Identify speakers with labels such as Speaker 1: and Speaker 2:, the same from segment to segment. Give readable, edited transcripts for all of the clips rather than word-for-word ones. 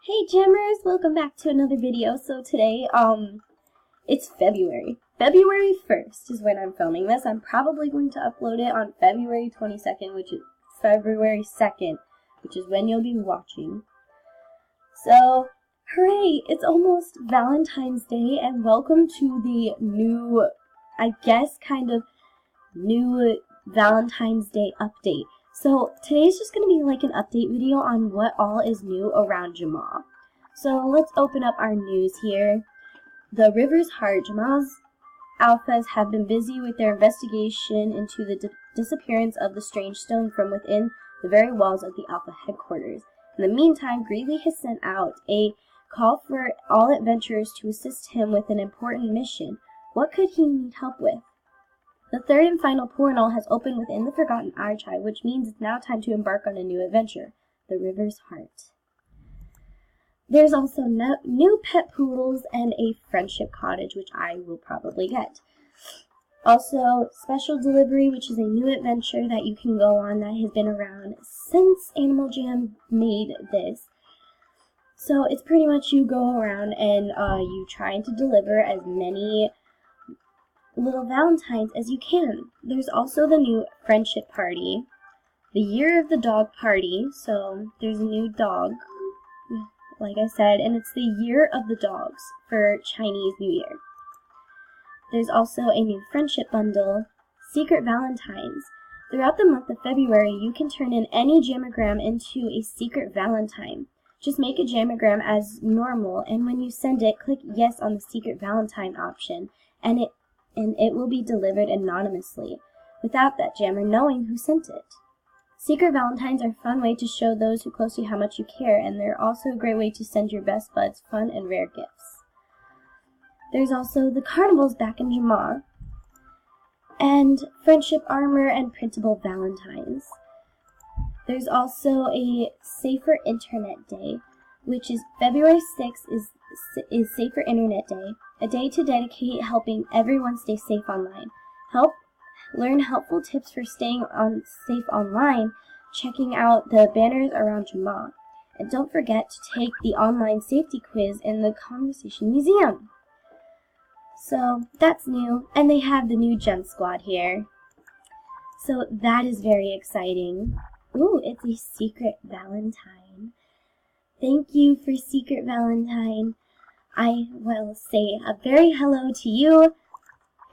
Speaker 1: Hey Jammers, welcome back to another video. So today, it's February. February 1st is when I'm filming this. I'm probably going to upload it on February 22nd, which is February 2nd, which is when you'll be watching. So, hooray! It's almost Valentine's Day, and welcome to the new, I guess, kind of new Valentine's Day update. So today's just going to be like an update video on what all is new around Jamaa. So let's open up our news here. The River's Heart, Jamaa's alphas have been busy with their investigation into the disappearance of the strange stone from within the very walls of the Alpha headquarters. In the meantime, Greeley has sent out a call for all adventurers to assist him with an important mission. What could he need help with? The third and final portal has opened within the Forgotten Archive, which means it's now time to embark on a new adventure, the River's Heart. There's also new pet poodles and a friendship cottage, which I will probably get. Also, Special Delivery, which is a new adventure that you can go on that has been around since Animal Jam made this. So it's pretty much you go around and you trying to deliver as many little Valentines as you can. There's also the new friendship party, the Year of the Dog party, so there's a new dog, like I said, and it's the Year of the Dogs for Chinese New Year. There's also a new friendship bundle, Secret Valentines. Throughout the month of February, you can turn in any jammogram into a secret Valentine. Just make a jammogram as normal, and when you send it, click yes on the Secret Valentine option, and it will be delivered anonymously, without that jammer knowing who sent it. Secret Valentines are a fun way to show those who are close to you how much you care, and they're also a great way to send your best buds fun and rare gifts. There's also the carnivals back in Jamaa, and friendship armor and printable Valentines. There's also a Safer Internet Day, which is February 6th is Safer Internet Day, a day to dedicate helping everyone stay safe online. Learn helpful tips for staying safe online, checking out the banners around Jamaa. And don't forget to take the online safety quiz in the Conversation Museum. So that's new, and they have the new Gem Squad here. So that is very exciting. Ooh, it's a Secret Valentine. Thank you for Secret Valentine. I will say a very hello to you,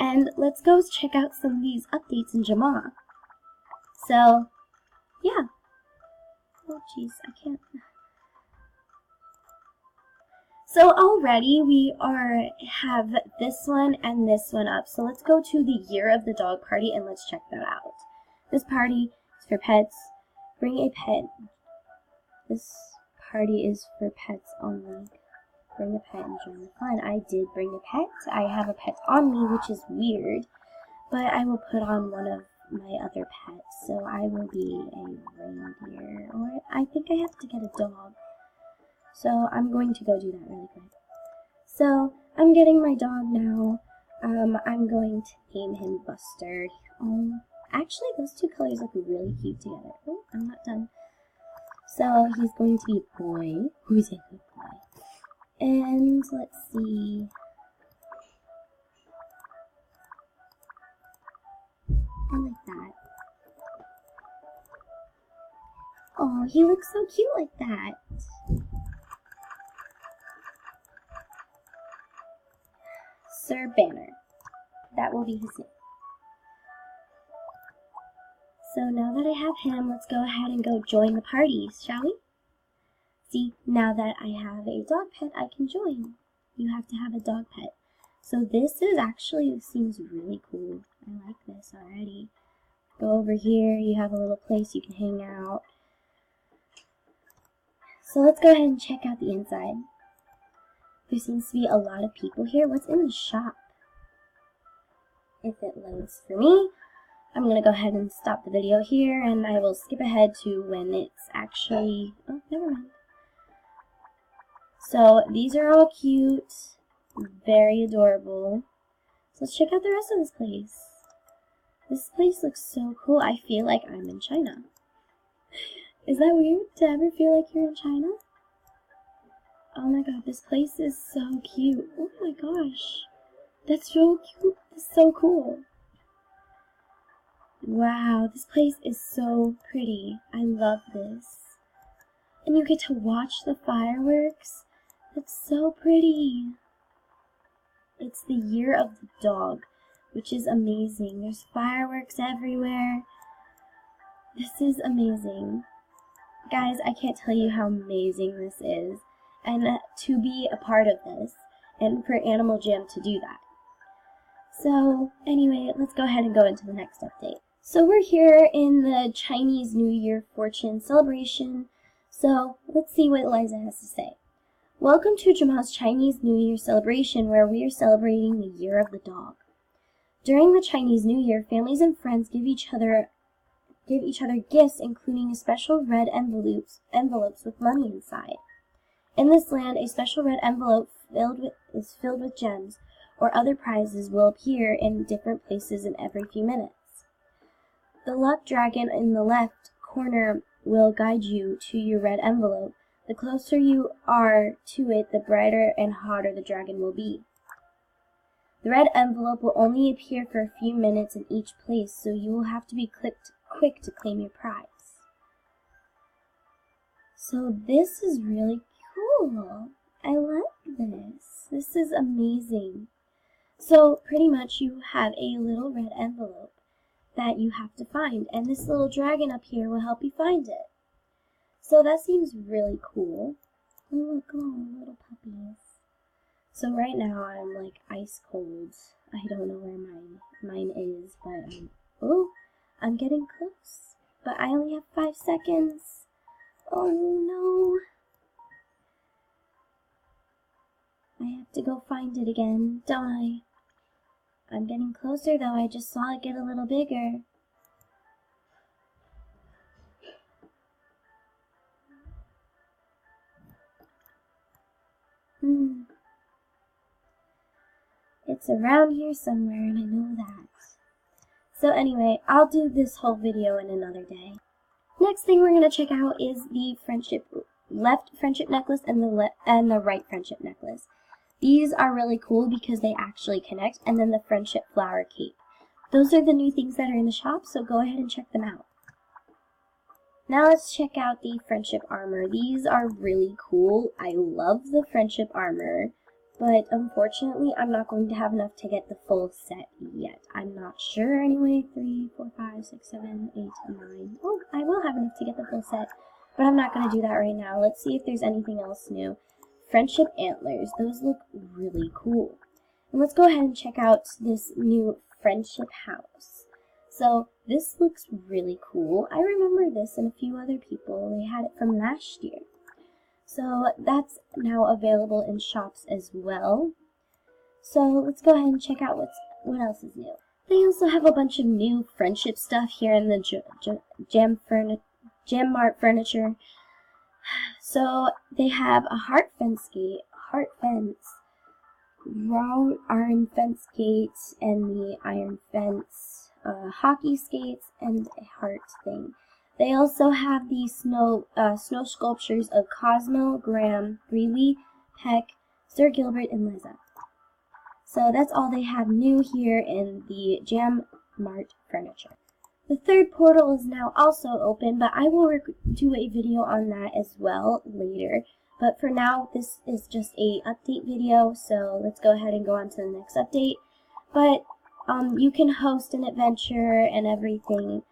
Speaker 1: and let's go check out some of these updates in Jamaa. So, yeah. Oh, jeez, I can't. So already we have this one and this one up. So let's go to the Year of the Dog party and let's check that out. This party is for pets. Bring a pet. This party is for pets only. Bring a pet and join the fun. I did bring a pet. I have a pet on me, which is weird, but I will put on one of my other pets. So I will be a reindeer, or I think I have to get a dog. So I'm going to go do that really quick. So I'm getting my dog now. I'm going to name him Buster. Actually, those two colors look really cute together. Oh, I'm not done. So he's going to be a boy. Who's a good boy? And let's see. I like that. Oh, he looks so cute like that. Sir Banner. That will be his name. So now that I have him, let's go ahead and go join the party, shall we? See, now that I have a dog pet, I can join. You have to have a dog pet. So this seems really cool. I like this already. Go over here, you have a little place you can hang out. So let's go ahead and check out the inside. There seems to be a lot of people here. What's in the shop? If it loads for me, I'm going to go ahead and stop the video here, and I will skip ahead to when it's actually... Oh, never mind. So these are all cute, very adorable. So let's check out the rest of this place. This place looks so cool. I feel like I'm in China. Is that weird to ever feel like you're in China? Oh my god, this place is so cute. Oh my gosh. That's so cute. That's so cool. Wow, this place is so pretty. I love this. And you get to watch the fireworks. That's so pretty. It's the year of the dog, which is amazing. There's fireworks everywhere. This is amazing. Guys, I can't tell you how amazing this is. And to be a part of this, and for Animal Jam to do that. So, anyway, let's go ahead and go into the next update. So we're here in the Chinese New Year fortune celebration. So, let's see what Eliza has to say. Welcome to Jama's Chinese New Year celebration, where we are celebrating the year of the dog. During the Chinese New Year, families and friends give each other gifts, including special red envelopes with money inside. In this land, a special red envelope is filled with gems or other prizes will appear in different places in every few minutes. The luck dragon in the left corner will guide you to your red envelope. The closer you are to it, the brighter and hotter the dragon will be. The red envelope will only appear for a few minutes in each place, so you will have to be quick to claim your prize. So this is really cool. I like this. This is amazing. So pretty much you have a little red envelope that you have to find, and this little dragon up here will help you find it. So that seems really cool. Oh, look, little puppies. So right now I'm like ice cold. I don't know where mine is, but oh, I'm getting close. But I only have 5 seconds. Oh no. I have to go find it again, don't I? I'm getting closer though, I just saw it get a little bigger. It's around here somewhere and I know that. So anyway, I'll do this whole video in another day. Next thing we're going to check out is the left friendship necklace and the right friendship necklace. These are really cool because they actually connect, and then the friendship flower cape. Those are the new things that are in the shop, so go ahead and check them out. Now let's check out the friendship armor. These are really cool. I love the friendship armor, but unfortunately I'm not going to have enough to get the full set yet. I'm not sure anyway. 3, 4, 5, 6, 7, 8, 9. Oh, I will have enough to get the full set, but I'm not going to do that right now. Let's see if there's anything else new. Friendship antlers. Those look really cool. And let's go ahead and check out this new friendship house. So this looks really cool. I remember this and a few other people. They had it from last year. So that's now available in shops as well. So let's go ahead and check out what else is new. They also have a bunch of new friendship stuff here in the Gem Mart furniture. So they have a heart fence gate, raw iron fence gate, and the iron fence, hockey skates, and a heart thing. They also have the snow sculptures of Cosmo, Graham, Greeley, Peck, Sir Gilbert, and Liza. So that's all they have new here in the Gem Mart furniture. The third portal is now also open, but I will do a video on that as well later. But for now, this is just a update video, so let's go ahead and go on to the next update. But you can host an adventure and everything.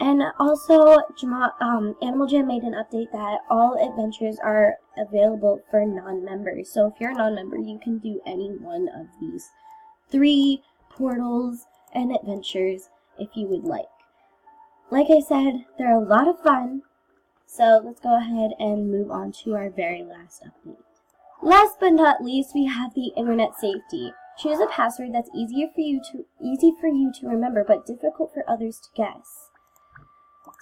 Speaker 1: And also, Animal Jam made an update that all adventures are available for non-members. So if you're a non-member, you can do any one of these 3 portals and adventures if you would like. Like I said, they're a lot of fun, so let's go ahead and move on to our very last update. Last but not least, we have the internet safety. Choose a password that's easy for you to remember, but difficult for others to guess.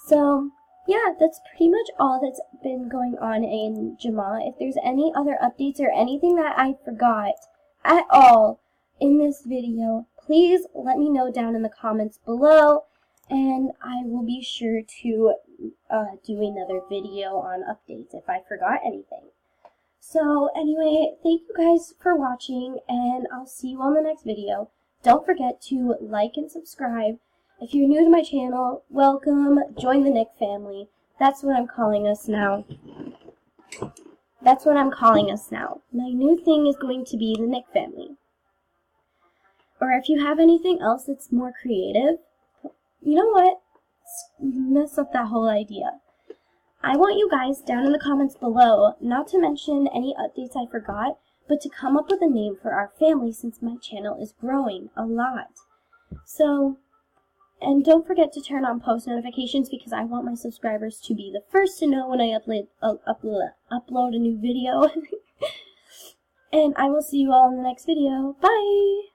Speaker 1: So, yeah, that's pretty much all that's been going on in Jama. If there's any other updates or anything that I forgot at all in this video, please let me know down in the comments below. And I will be sure to do another video on updates if I forgot anything. So anyway, thank you guys for watching, and I'll see you on the next video. Don't forget to like and subscribe. If you're new to my channel, welcome. Join the Nick family. That's what I'm calling us now. That's what I'm calling us now. My new thing is going to be the Nick family. Or if you have anything else that's more creative, you know what? Mess up that whole idea. I want you guys down in the comments below not to mention any updates I forgot, but to come up with a name for our family since my channel is growing a lot. So, and don't forget to turn on post notifications because I want my subscribers to be the first to know when I upload a new video. And I will see you all in the next video. Bye!